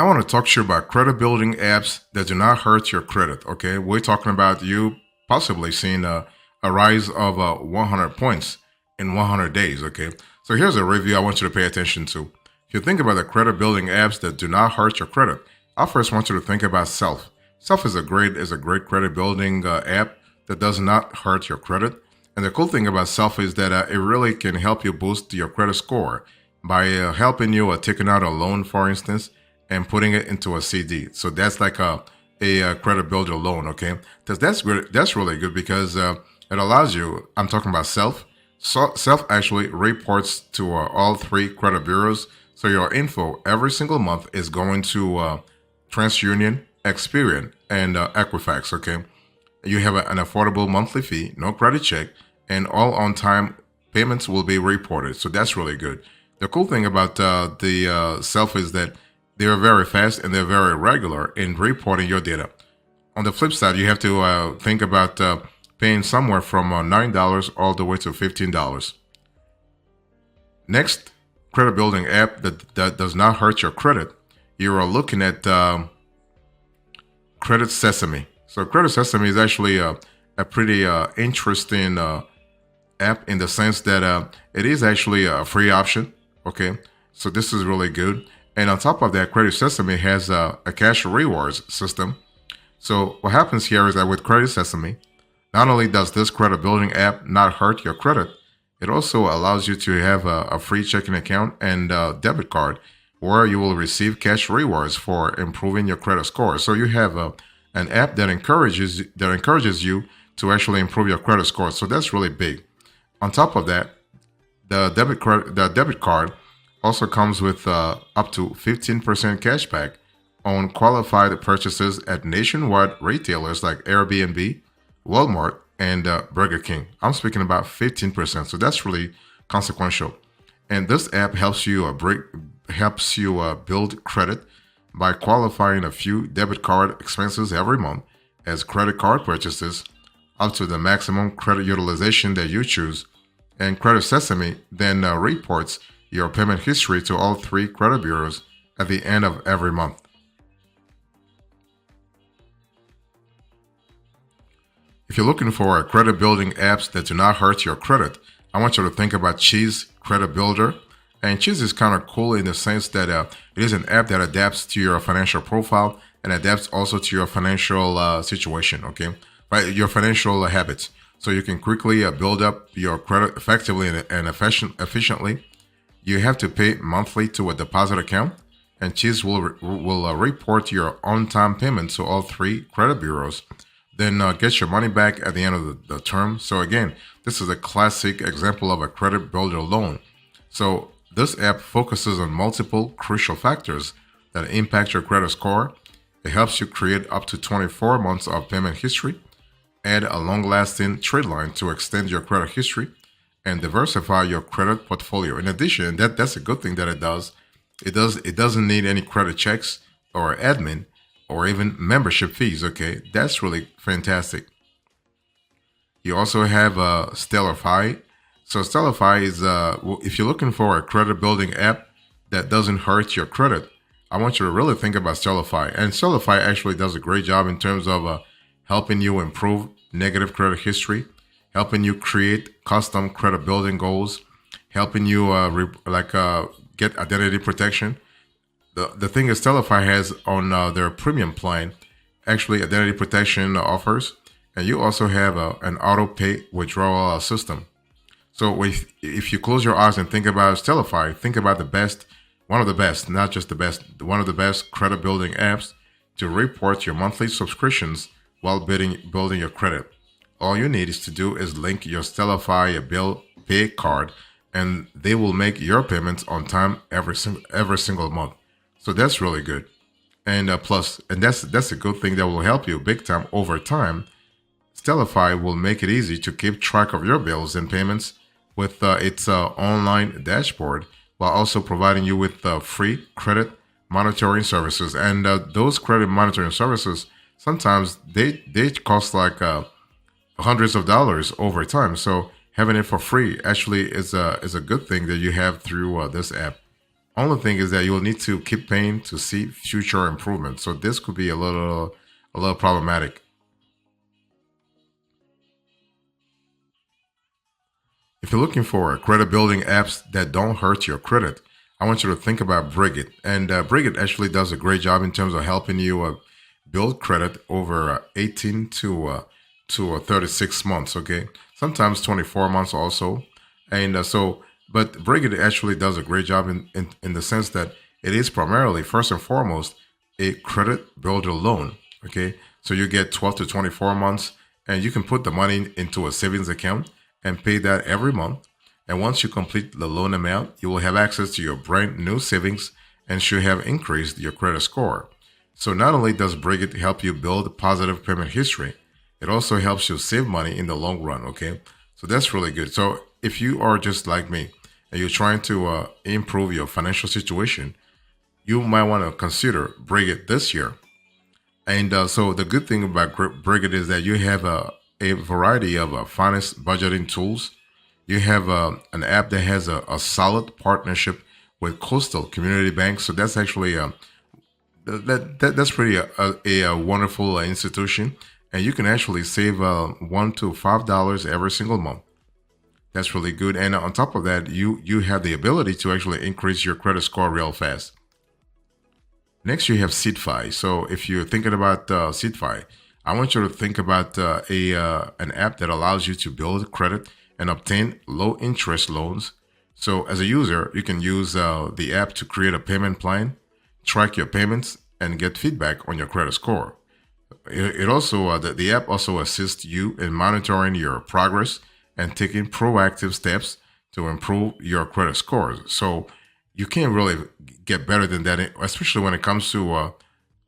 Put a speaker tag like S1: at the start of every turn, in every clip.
S1: I want to talk to you about credit building apps that do not hurt your credit. Okay, we're talking about you possibly seeing a rise of 100 points in 100 days. Okay, so here's a review I want you to pay attention to. If you think about the credit building apps that do not hurt your credit, I first want you to think about Self. Self is a great credit building app that does not hurt your credit. And the cool thing about Self is that it really can help you boost your credit score by helping you taking out a loan, for instance, and putting it into a CD. So that's like a credit builder loan, okay? Because that's good. That's really good because it allows you. I'm talking about Self. Self actually reports to all three credit bureaus. So your info every single month is going to TransUnion, Experian, and Equifax. Okay, you have an affordable monthly fee, no credit check, and all on-time payments will be reported. So that's really good. The cool thing about the Self is that they are very fast and they're very regular in reporting your data. On the flip side, you have to think about paying somewhere from $9 all the way to $15. Next, credit building app that does not hurt your credit. You are looking at Credit Sesame. So Credit Sesame is actually a pretty interesting app in the sense that it is actually a free option. Okay, so this is really good. And on top of that, Credit Sesame has a cash rewards system. So what happens here is that with Credit Sesame, not only does this credit building app not hurt your credit, it also allows you to have a free checking account and debit card where you will receive cash rewards for improving your credit score. So you have an app that encourages you to actually improve your credit score. So that's really big. On top of that, the debit card also comes with up to 15% cash back on qualified purchases at nationwide retailers like Airbnb, Walmart, and Burger King. I'm speaking about 15%, so that's really consequential. And this app helps you build credit by qualifying a few debit card expenses every month as credit card purchases up to the maximum credit utilization that you choose. And Credit Sesame then reports your payment history to all three credit bureaus at the end of every month. If you're looking for credit building apps that do not hurt your credit, I want you to think about Cheese Credit Builder. And Cheese is kind of cool in the sense that it is an app that adapts to your financial profile and adapts also to your financial situation, okay? Right, your financial habits. So you can quickly build up your credit effectively and efficiently. You have to pay monthly to a deposit account, and Cheese will report your on-time payment to all three credit bureaus. Then get your money back at the end of the term. So again, this is a classic example of a credit builder loan. So this app focuses on multiple crucial factors that impact your credit score. It helps you create up to 24 months of payment history, add a long-lasting trade line to extend your credit history, and diversify your credit portfolio. In addition, that's a good thing that it does. It doesn't need any credit checks or admin or even membership fees. Okay, that's really fantastic. You also have Stellarfi. So Stellarfi is if you're looking for a credit building app that doesn't hurt your credit, I want you to really think about Stellarfi. And Stellarfi actually does a great job in terms of helping you improve negative credit history, helping you create custom credit building goals, helping you get identity protection. The thing is, Stellarfi has on their premium plan actually identity protection offers, and you also have an auto pay withdrawal system. So if you close your eyes and think about Stellarfi, think about one of the best, not just the best, one of the best credit building apps to report your monthly subscriptions while building your credit. All you need is to do is link your Stellarfi bill pay card, and they will make your payments on time every single month. So that's really good. And that's a good thing that will help you big time over time. Stellarfi will make it easy to keep track of your bills and payments with its online dashboard, while also providing you with free credit monitoring services. And those credit monitoring services, sometimes they cost like hundreds of dollars over time. So having it for free actually is a good thing that you have through this app. Only thing is that you will need to keep paying to see future improvement. So this could be a little problematic. If you're looking for credit building apps that don't hurt your credit, I want you to think about Brigit. And Brigit actually does a great job in terms of helping you build credit over 18 to 36 months. Okay, sometimes 24 months also. And but Brigit actually does a great job in the sense that it is primarily, first and foremost, a credit builder loan. Okay, so you get 12 to 24 months, and you can put the money into a savings account and pay that every month. And once you complete the loan amount, you will have access to your brand new savings and should have increased your credit score. So not only does Brigit help you build positive payment history, it also helps you save money in the long run. Okay, so that's really good. So if you are just like me and you're trying to improve your financial situation, you might want to consider Brigit this year. And so the good thing about Brigit is that you have a variety of finance budgeting tools. You have an app that has a solid partnership with Coastal Community Bank. So that's actually that's pretty a wonderful institution, and you can actually save $1 to $5 every single month. That's really good. And on top of that, you have the ability to actually increase your credit score real fast. Next, you have SeedFi. So if you're thinking about SeedFi, I want you to think about a an app that allows you to build credit and obtain low interest loans. So as a user, you can use the app to create a payment plan, track your payments, and get feedback on your credit score. It also the app also assists you in monitoring your progress and taking proactive steps to improve your credit scores. So you can't really get better than that, especially when it comes to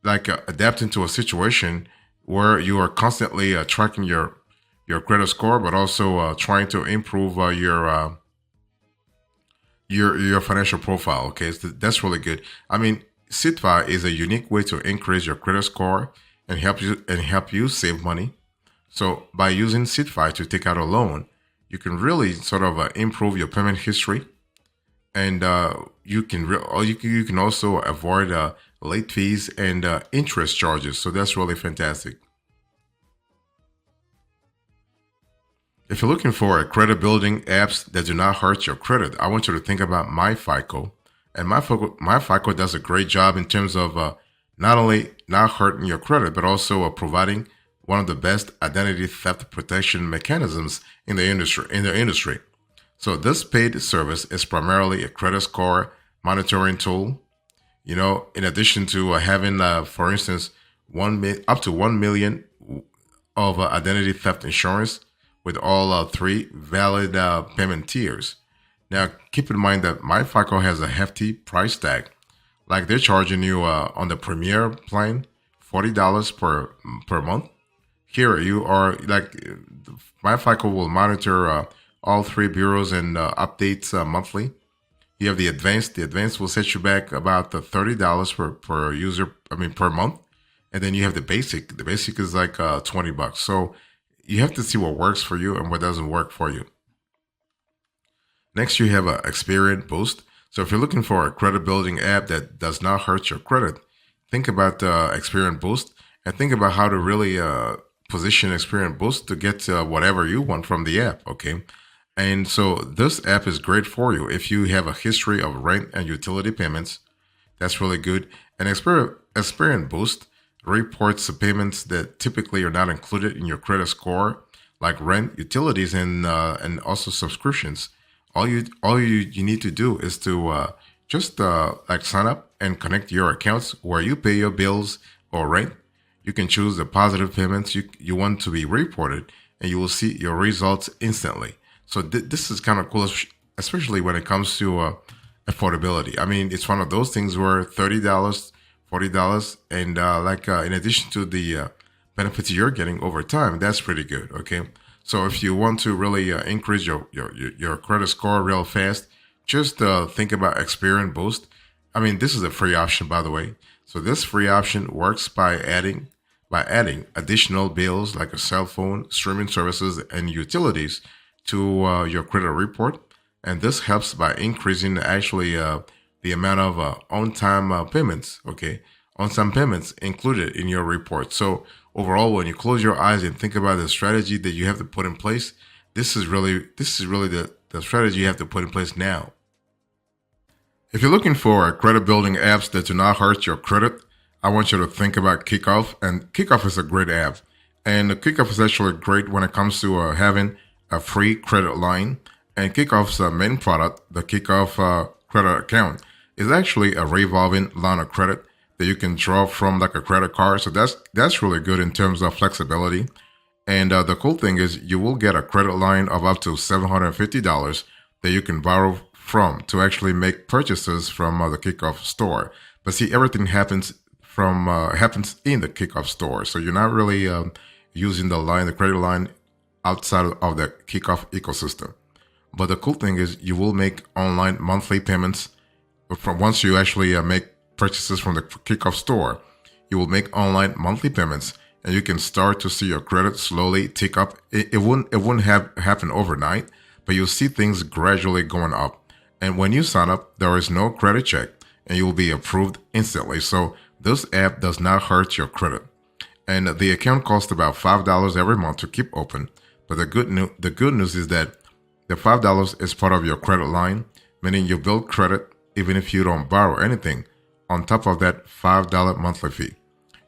S1: adapting to a situation where you are constantly tracking your credit score, but also trying to improve your financial profile. Okay, so that's really good. I mean, Sitva is a unique way to increase your credit score and help you save money. So by using Sitfi to take out a loan, you can really sort of improve your payment history, and you can also avoid late fees and interest charges. So that's really fantastic. If you're looking for a credit building apps that do not hurt your credit, I want you to think about MyFICO. And MyFICO does a great job in terms of not only not hurting your credit, but also providing one of the best identity theft protection mechanisms in the industry. So this paid service is primarily a credit score monitoring tool. You know, in addition to having, for instance, up to 1 million of identity theft insurance with all three valid payment tiers. Now, keep in mind that MyFICO has a hefty price tag. Like they're charging you on the Premier plan $40 per month. Here you are like MyFICO will monitor all three bureaus and updates monthly. You have the advanced. The advanced will set you back about the $30 per user. I mean per month, and then you have the basic. The basic is like $20. So you have to see what works for you and what doesn't work for you. Next, you have Experian Boost. So if you're looking for a credit building app that does not hurt your credit, think about Experian Boost and think about how to really position Experian Boost to get whatever you want from the app. Okay. And so this app is great for you if you have a history of rent and utility payments. That's really good. And Experian Boost reports the payments that typically are not included in your credit score, like rent, utilities, and also subscriptions. All you need to do is to just like sign up and connect your accounts where you pay your bills or rent. You can choose the positive payments you want to be reported, and you will see your results instantly. So this is kind of cool, especially when it comes to affordability. I mean, it's one of those things where $30, $40, and in addition to the benefits you're getting over time, that's pretty good. Okay, so if you want to really increase your credit score real fast, just think about Experian Boost. I mean, this is a free option, by the way. So this free option works by adding additional bills like a cell phone, streaming services, and utilities to your credit report, and this helps by increasing actually the amount of on-time payments, okay, on-time payments included in your report. So overall, when you close your eyes and think about the strategy that you have to put in place, this is really the strategy you have to put in place now. If you're looking for credit building apps that do not hurt your credit, I want you to think about Kickoff. And Kickoff is a great app. And Kickoff is actually great when it comes to having a free credit line. And Kickoff's main product, the Kickoff credit account, is actually a revolving line of credit that you can draw from like a credit card. So that's really good in terms of flexibility. And the cool thing is you will get a credit line of up to $750 that you can borrow from to actually make purchases from the Kickoff store. But see, everything happens happens in the Kickoff store. So you're not really using the credit line outside of the Kickoff ecosystem. But the cool thing is you will make online monthly payments from once you actually make purchases from the Kickoff store. You will make online monthly payments, and you can start to see your credit slowly tick up. It wouldn't happen overnight, but you'll see things gradually going up. And when you sign up, there is no credit check, and you will be approved instantly. So this app does not hurt your credit. And the account costs about $5 every month to keep open. But the good news is that the $5 is part of your credit line, meaning you build credit even if you don't borrow anything on top of that $5 monthly fee.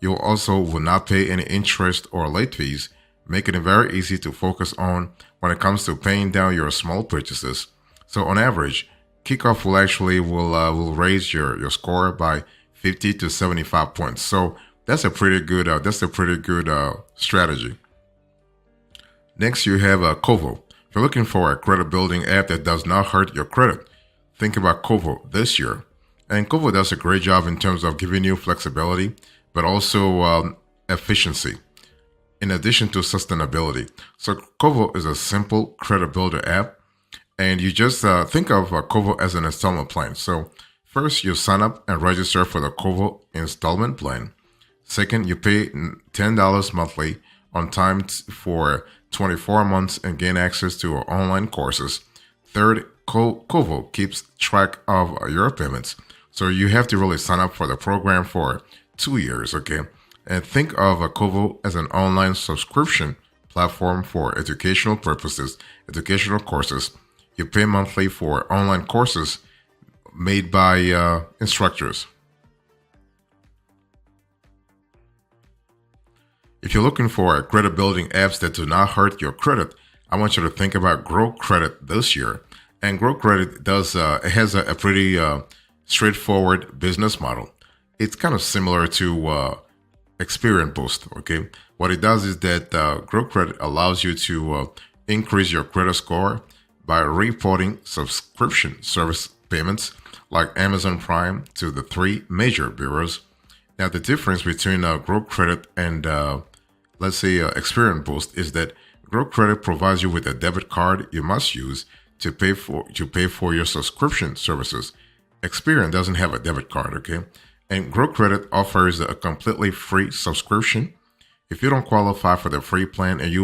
S1: You also will not pay any interest or late fees, making it very easy to focus on when it comes to paying down your small purchases. So on average, Kickoff will raise your score by 50 to 75 points. So that's a pretty good strategy. Next, you have Kovo. If you're looking for a credit building app that does not hurt your credit, think about Kovo this year. And Kovo does a great job in terms of giving you flexibility, but also efficiency, in addition to sustainability. So Kovo is a simple credit builder app, and you just think of Kovo as an installment plan. So first, you sign up and register for the Kovo installment plan. Second, you pay $10 monthly on time for 24 months and gain access to our online courses. Third, Kovo keeps track of your payments. So you have to really sign up for the program for 2 years, okay? And think of Kovo as an online subscription platform for educational purposes, educational courses. You pay monthly for online courses made by instructors. If you're looking for credit building apps that do not hurt your credit, I want you to think about Grow Credit this year. And Grow Credit has a pretty straightforward business model. It's kind of similar to Experience Boost. Okay, what it does is that Grow Credit allows you to increase your credit score by reporting subscription service payments like Amazon Prime to the 3 major bureaus. Now, the difference between Grow Credit and let's say Experience Boost is that Grow Credit provides you with a debit card you must use to pay for your subscription services. Experience doesn't have a debit card, okay? And Grow Credit offers a completely free subscription. If you don't qualify for the free plan and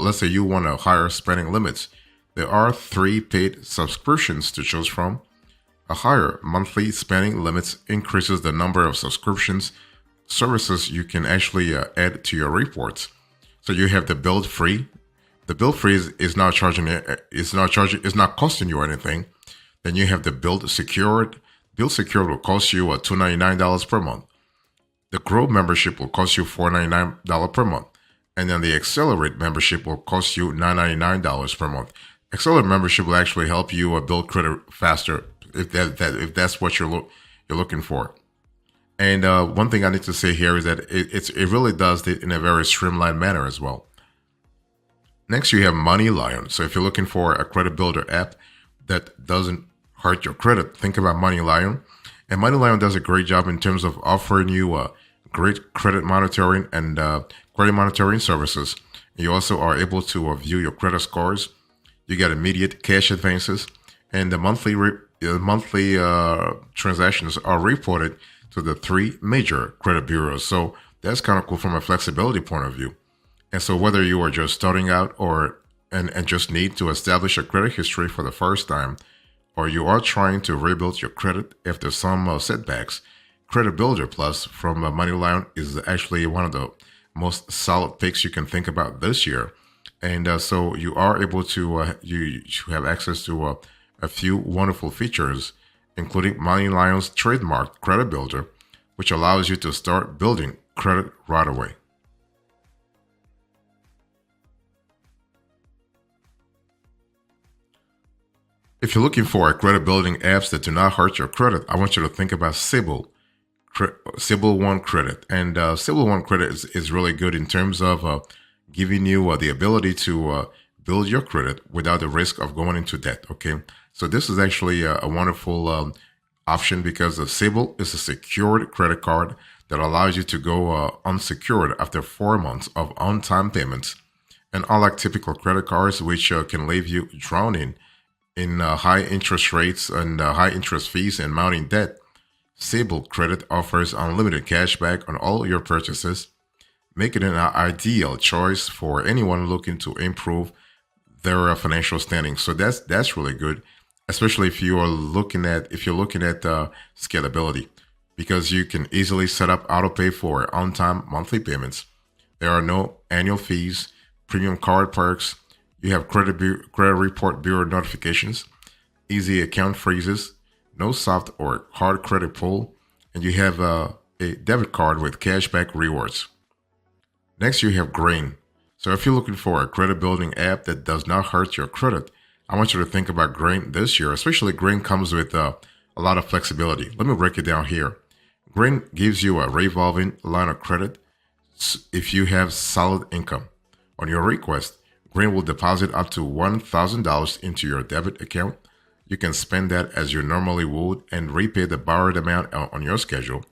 S1: let's say you want a higher spending limits, there are 3 paid subscriptions to choose from. A higher monthly spending limits increases the number of subscriptions services you can actually add to your reports. So you have the build free. The build free is not costing you anything. Then you have the build secured. Build secured will cost you $299 per month. The Grow membership will cost you $499 per month. And then the Accelerate membership will cost you $999 per month. Accelerate membership will actually help you build credit faster if that's what you're looking for. And one thing I need to say here is that it really does it in a very streamlined manner as well. Next, you have MoneyLion. So if you're looking for a credit builder app that doesn't hurt your credit, think about MoneyLion. And MoneyLion does a great job in terms of offering you great credit monitoring and credit monitoring services. You also are able to view your credit scores. You get immediate cash advances, and the monthly transactions are reported to the 3 major credit bureaus. So that's kind of cool from a flexibility point of view. And so whether you are just starting out and just need to establish a credit history for the first time, or you are trying to rebuild your credit after some setbacks, Credit Builder Plus from MoneyLion is actually one of the most solid picks you can think about this year. And so you are able to you have access to a few wonderful features, including MoneyLion's trademark Credit Builder, which allows you to start building credit right away. If you're looking for credit building apps that do not hurt your credit, I want you to think about Sybil One Credit. And Sybil One Credit is really good in terms of giving you the ability to build your credit without the risk of going into debt. Okay. So this is actually a wonderful option because Sybil is a secured credit card that allows you to go unsecured after 4 months of on-time payments. And unlike typical credit cards, which can leave you drowning in high interest rates and high interest fees and mounting debt, Sybil Credit offers unlimited cashback on all your purchases, making it an ideal choice for anyone looking to improve their financial standing. So that's really good, especially if you're looking at scalability, because you can easily set up autopay for on-time monthly payments. There are no annual fees, premium card perks. You have credit report bureau notifications, easy account freezes, no soft or hard credit pull, and you have a debit card with cashback rewards. Next, you have Grain. So if you're looking for a credit building app that does not hurt your credit, I want you to think about Grain this year. Especially Grain comes with a lot of flexibility. Let me break it down here. Grain gives you a revolving line of credit if you have solid income. On your request, Grain will deposit up to $1,000 into your debit account. You can spend that as you normally would and repay the borrowed amount on your schedule.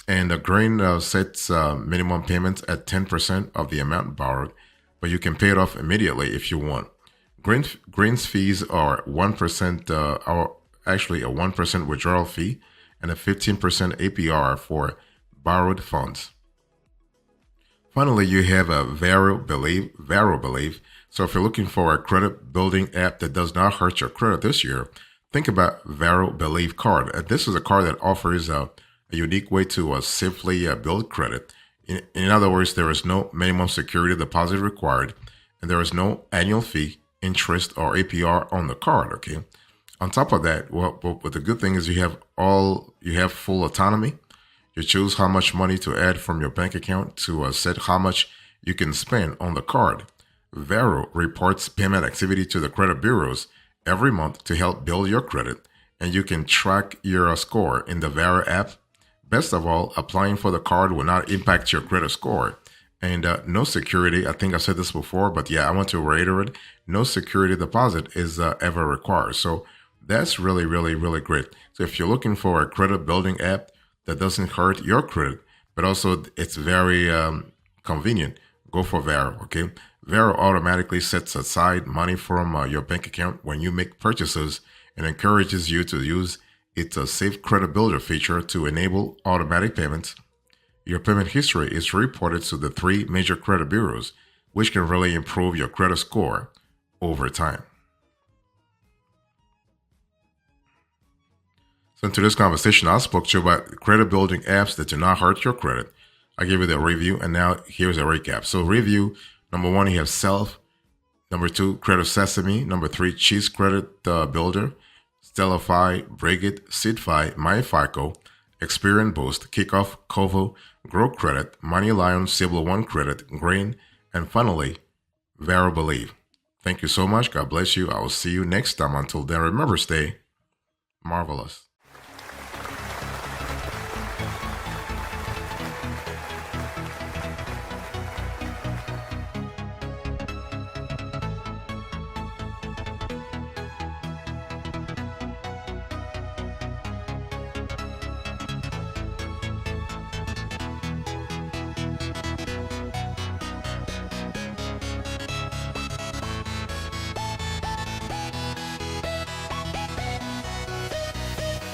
S1: And Grain sets minimum payments at 10% of the amount borrowed, but you can pay it off immediately if you want. Grain's fees are 1%, or actually a 1% withdrawal fee and a 15% APR for borrowed funds. Finally, you have a Varo Believe. So if you're looking for a credit building app that does not hurt your credit this year, think about Varo Believe card. This is a card that offers a unique way to simply build credit. In other words, there is no minimum security deposit required, and there is no annual fee, interest, or APR on the card. Okay. On top of that, well, the good thing is you have full autonomy. You choose how much money to add from your bank account to set how much you can spend on the card. Varo reports payment activity to the credit bureaus every month to help build your credit, and you can track your score in the Varo app. Best of all, applying for the card will not impact your credit score. And no security, I think I said this before, but yeah, I want to reiterate, no security deposit is ever required. So that's really, really, really great. So if you're looking for a credit building app that doesn't hurt your credit, but also it's very convenient, go for Varo, okay? Varo automatically sets aside money from your bank account when you make purchases and encourages you to use its safe credit builder feature to enable automatic payments. Your payment history is reported to the 3 major credit bureaus, which can really improve your credit score over time. So in today's conversation, I spoke to you about credit building apps that do not hurt your credit. I gave you the review, and now here's a recap. So review, number 1, you have Self. Number 2, Credit Sesame. Number 3, Cheese Credit Builder. Stellify, Brigit, Seedfy, MyFICO, Experian Boost, Kickoff, Kovo, Grow Credit, MoneyLion, Sybil One Credit, Grain, and finally, Varo Believe. Thank you so much. God bless you. I will see you next time. Until then, remember, stay marvelous.